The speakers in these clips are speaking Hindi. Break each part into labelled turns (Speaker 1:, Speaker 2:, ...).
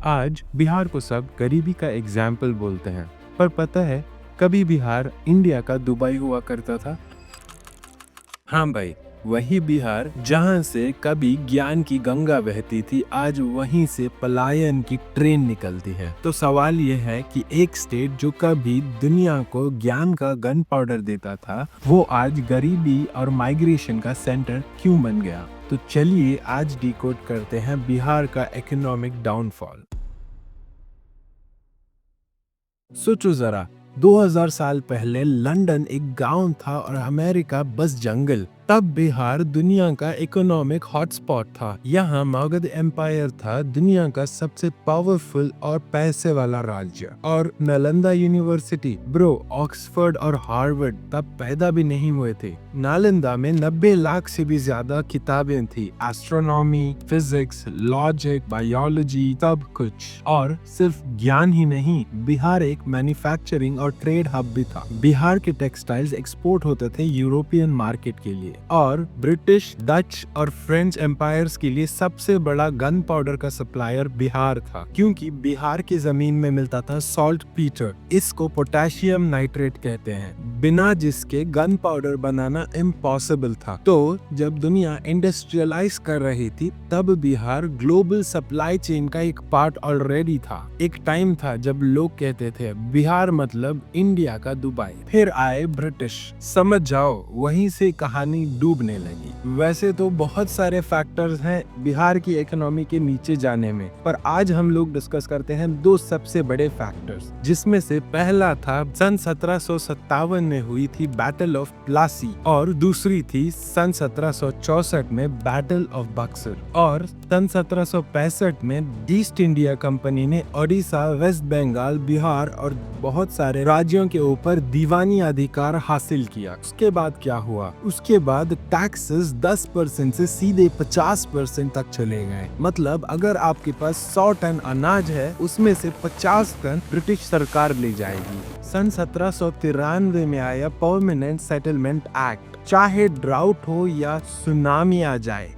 Speaker 1: आज बिहार को सब गरीबी का एग्जाम्पल बोलते हैं, पर पता है कभी बिहार इंडिया का दुबई हुआ करता था। हाँ भाई, वही बिहार जहाँ से कभी ज्ञान की गंगा बहती थी, आज वहीं से पलायन की ट्रेन निकलती है। तो सवाल ये है कि एक स्टेट जो कभी दुनिया को ज्ञान का गन पाउडर देता था, वो आज गरीबी और माइग्रेशन का सेंटर क्यों बन गया। तो चलिए आज डिकोड करते हैं बिहार का इकोनॉमिक डाउनफॉल। सोचो जरा, 2000 साल पहले लंदन एक गांव था और अमेरिका बस जंगल। तब बिहार दुनिया का इकोनॉमिक हॉटस्पॉट था। यहाँ मगध एम्पायर था, दुनिया का सबसे पावरफुल और पैसे वाला राज्य। और नालंदा यूनिवर्सिटी, ब्रो, ऑक्सफोर्ड और हार्वर्ड तब पैदा भी नहीं हुए थे। नालंदा में 90 लाख से भी ज्यादा किताबें थी, एस्ट्रोनॉमी, फिजिक्स, लॉजिक, बायोलॉजी, सब कुछ। और सिर्फ ज्ञान ही नहीं, बिहार एक मैन्युफैक्चरिंग और ट्रेड हब भी था। बिहार के टेक्सटाइल्स एक्सपोर्ट होते थे यूरोपियन मार्केट के लिए, और ब्रिटिश, डच और फ्रेंच एम्पायर्स के लिए सबसे बड़ा गन पाउडर का सप्लायर बिहार था, क्योंकि बिहार की जमीन में मिलता था सॉल्ट पीटर। इसको पोटेशियम नाइट्रेट कहते हैं, बिना जिसके गन पाउडर बनाना इम्पॉसिबल था। तो जब दुनिया इंडस्ट्रियलाइज कर रही थी, तब बिहार ग्लोबल सप्लाई चेन का एक पार्ट ऑलरेडी था। एक टाइम था जब लोग कहते थे बिहार मतलब इंडिया का दुबई। फिर आए ब्रिटिश, समझ जाओ वहीं से कहानी डूबने लगी। वैसे तो बहुत सारे फैक्टर्स हैं बिहार की इकोनॉमी के नीचे जाने में, पर आज हम लोग डिस्कस करते हैं दो सबसे बड़े फैक्टर्स, जिसमें से पहला था सन 1757 में हुई थी बैटल ऑफ प्लासी, और दूसरी थी सन 1764 में बैटल ऑफ बक्सर। और सन 1765 में ईस्ट इंडिया कंपनी ने ओडिशा, वेस्ट बंगाल, बिहार और बहुत सारे राज्यों के ऊपर दीवानी अधिकार हासिल किया। उसके बाद क्या हुआ? उसके बाद टैक्सेस 10% से सीधे 50% तक चले गए। मतलब अगर आपके पास 100 टन अनाज है, उसमें से 50 टन ब्रिटिश सरकार ले जाएगी। सन 1793 में आया परमानेंट सेटलमेंट एक्ट। चाहे ड्राउट हो या सुनामी आ जाए,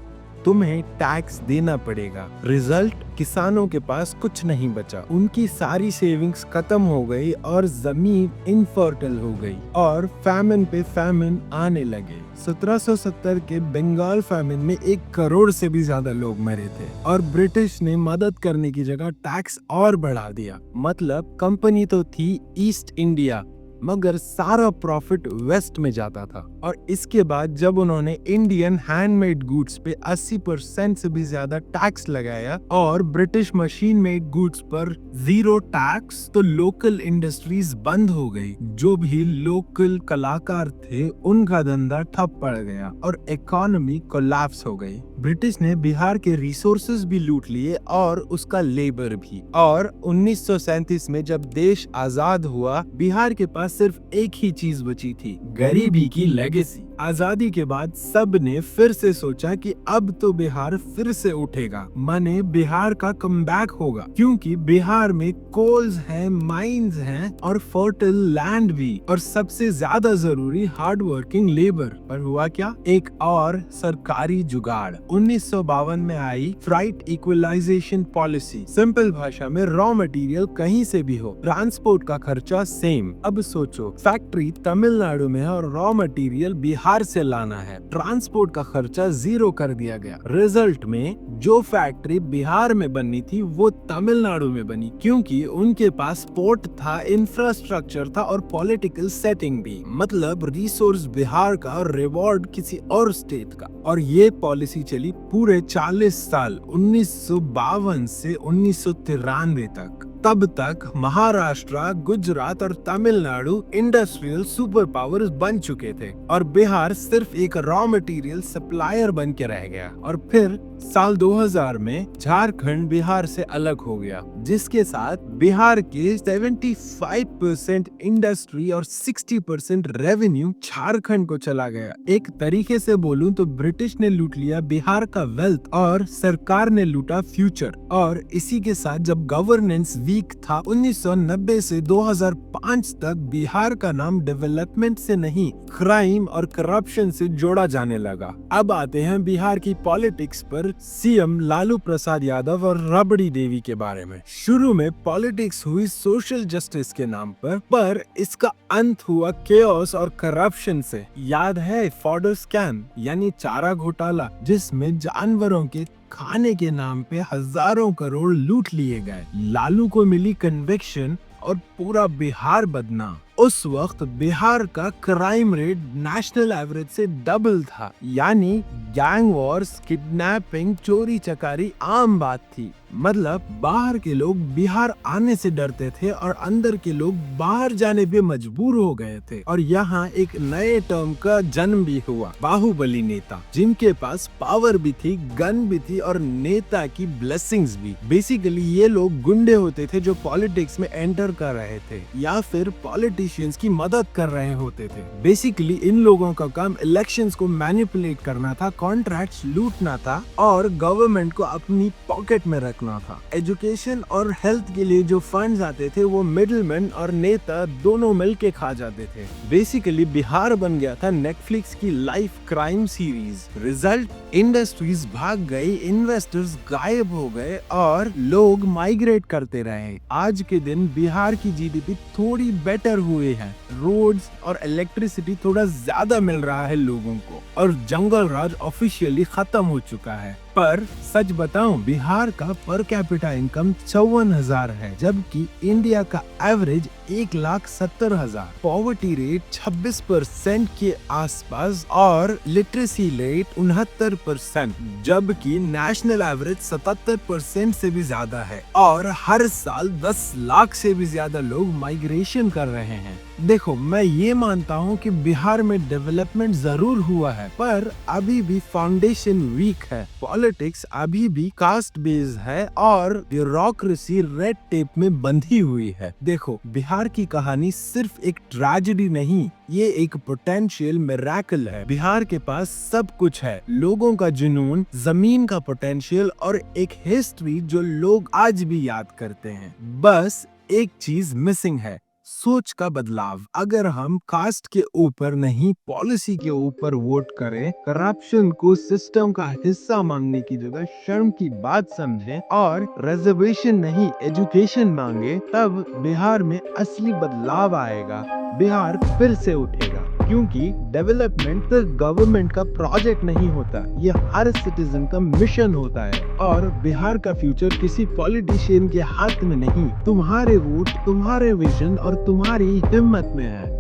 Speaker 1: तुम्हें टैक्स देना पड़ेगा। रिजल्ट, किसानों के पास कुछ नहीं बचा, उनकी सारी सेविंग्स खत्म हो गई और जमीन इनफर्टाइल हो गई, और फैमिन पे फैमिन आने लगे। 1770 के बंगाल फैमिन में 1 करोड़ से भी ज्यादा लोग मरे थे, और ब्रिटिश ने मदद करने की जगह टैक्स और बढ़ा दिया। मतलब कंपनी तो थी ईस्ट इंडिया, मगर सारा प्रॉफिट वेस्ट में जाता था। और इसके बाद जब उन्होंने इंडियन हैंडमेड गुड्स पे 80% से भी ज्यादा टैक्स लगाया और ब्रिटिश मशीन मेड गुड्स पर 0 टैक्स, तो लोकल इंडस्ट्रीज बंद हो गई। जो भी लोकल कलाकार थे, उनका धंधा ठप पड़ गया और इकोनॉमी कोलैप्स हो गई। ब्रिटिश ने बिहार के रिसोर्सेज भी लूट लिए और उसका लेबर भी। और 1937 में जब देश आजाद हुआ, बिहार के पास सिर्फ एक ही चीज बची थी, गरीबी की लेगेसी। आजादी के बाद सब ने फिर से सोचा कि अब तो बिहार फिर से उठेगा, माने बिहार का कमबैक होगा, क्योंकि बिहार में कोल्स हैं, माइंस हैं और फर्टाइल लैंड भी, और सबसे ज्यादा जरूरी हार्ड वर्किंग लेबर। पर हुआ क्या? एक और सरकारी जुगाड़। 1952 में आई फ्राइट इक्वलाइजेशन पॉलिसी। सिंपल भाषा में रॉ मटेरियल कहीं से भी हो, ट्रांसपोर्ट का खर्चा सेम। अब सोचो, फैक्ट्री तमिलनाडु में है और रॉ मटेरियल बिहार से लाना है, ट्रांसपोर्ट का खर्चा 0 कर दिया गया। रिजल्ट में जो फैक्ट्री बिहार में बननी थी वो तमिलनाडु में बनी, क्योंकि उनके पास पोर्ट था, इंफ्रास्ट्रक्चर था और पॉलिटिकल सेटिंग भी। मतलब रिसोर्स बिहार का और रिवॉर्ड किसी और स्टेट का। और ये पॉलिसी चली पूरे 40 साल, 1952 से 1993 तक। तब तक महाराष्ट्र, गुजरात और तमिलनाडु इंडस्ट्रियल सुपर पावर्स बन चुके थे और बिहार सिर्फ एक रॉ मटेरियल सप्लायर बन के रह गया। और फिर साल 2000 में झारखंड बिहार से अलग हो गया, जिसके साथ बिहार के 75% इंडस्ट्री और 60% रेवेन्यू झारखंड को चला गया। एक तरीके से बोलूं तो ब्रिटिश ने लूट लिया बिहार का वेल्थ और सरकार ने लूटा फ्यूचर। और इसी के साथ जब गवर्नेंस वीक था। 1990 से 2005 तक बिहार का नाम डेवलपमेंट से नहीं, क्राइम और करप्शन से जोड़ा जाने लगा। अब आते हैं बिहार की पॉलिटिक्स पर, सीएम लालू प्रसाद यादव और राबड़ी देवी के बारे में। शुरू में पॉलिटिक्स हुई सोशल जस्टिस के नाम पर इसका अंत हुआ केओस और करप्शन से। याद है फॉडर स्कैम यानी चारा घोटाला, जिसमें जानवरों के खाने के नाम पे हजारों करोड़ लूट लिए गए। लालू को मिली कन्विक्शन और पूरा बिहार बदनाम। उस वक्त बिहार का क्राइम रेट नेशनल एवरेज से डबल था, यानी गैंग वॉर्स, किडनैपिंग, चोरी चकारी आम बात थी। मतलब बाहर के लोग बिहार आने से डरते थे और अंदर के लोग बाहर जाने पे मजबूर हो गए थे। और यहाँ एक नए टर्म का जन्म भी हुआ, बाहुबली नेता, जिनके पास पावर भी थी, गन भी थी और नेता की ब्लेसिंग्स भी। बेसिकली ये लोग गुंडे होते थे जो पॉलिटिक्स में एंटर कर रहे थे या फिर पॉलिटिशियंस की मदद कर रहे होते थे। बेसिकली इन लोगों का काम इलेक्शंस को मैनिपुलेट करना था, कॉन्ट्रैक्ट्स लूटना था और गवर्नमेंट को अपनी पॉकेट में रखना था। एजुकेशन और हेल्थ के लिए जो फंड्स आते थे वो मिडलमैन और नेता दोनों मिलके खा जाते थे। बेसिकली बिहार बन गया था नेटफ्लिक्स की life crime series. Result, industries भाग गई, इन्वेस्टर्स गायब हो गए और लोग माइग्रेट करते रहे। आज के दिन बिहार की जीडीपी थोड़ी बेटर हुई है, रोड्स और इलेक्ट्रिसिटी थोड़ा ज्यादा मिल रहा है लोगों को और जंगल राज ऑफिशियली खत्म हो चुका है। पर सच बताऊं, बिहार का पर कैपिटा इनकम 54,000 है, जबकि इंडिया का एवरेज 1,70,000। पॉवर्टी रेट 26% के आसपास और लिटरेसी रेट 69%, जबकि नेशनल एवरेज 77% से भी ज्यादा है। और हर साल 10 लाख से भी ज्यादा लोग माइग्रेशन कर रहे हैं। देखो, मैं ये मानता हूँ कि बिहार में डेवलपमेंट जरूर हुआ है, पर अभी भी फाउंडेशन वीक है। पॉलिटिक्स अभी भी कास्ट बेस्ड है और ब्यूरोक्रेसी रेड टेप में बंधी हुई है। देखो, बिहार की कहानी सिर्फ एक ट्रेजेडी नहीं, ये एक पोटेंशियल मिरेकल है। बिहार के पास सब कुछ है, लोगों का जुनून, जमीन का पोटेंशियल और एक हिस्ट्री जो लोग आज भी याद करते हैं। बस एक चीज मिसिंग है, सोच का बदलाव। अगर हम कास्ट के ऊपर नहीं, पॉलिसी के ऊपर वोट करें, करप्शन को सिस्टम का हिस्सा मांगने की जगह शर्म की बात समझें और रिजर्वेशन नहीं एजुकेशन मांगे, तब बिहार में असली बदलाव आएगा। बिहार फिर से उठेगा, क्योंकि डेवलपमेंट सिर्फ गवर्नमेंट का प्रोजेक्ट नहीं होता, ये हर सिटीजन का मिशन होता है। और बिहार का फ्यूचर किसी पॉलिटिशियन के हाथ में नहीं, तुम्हारे वोट, तुम्हारे विजन और तुम्हारी हिम्मत में है।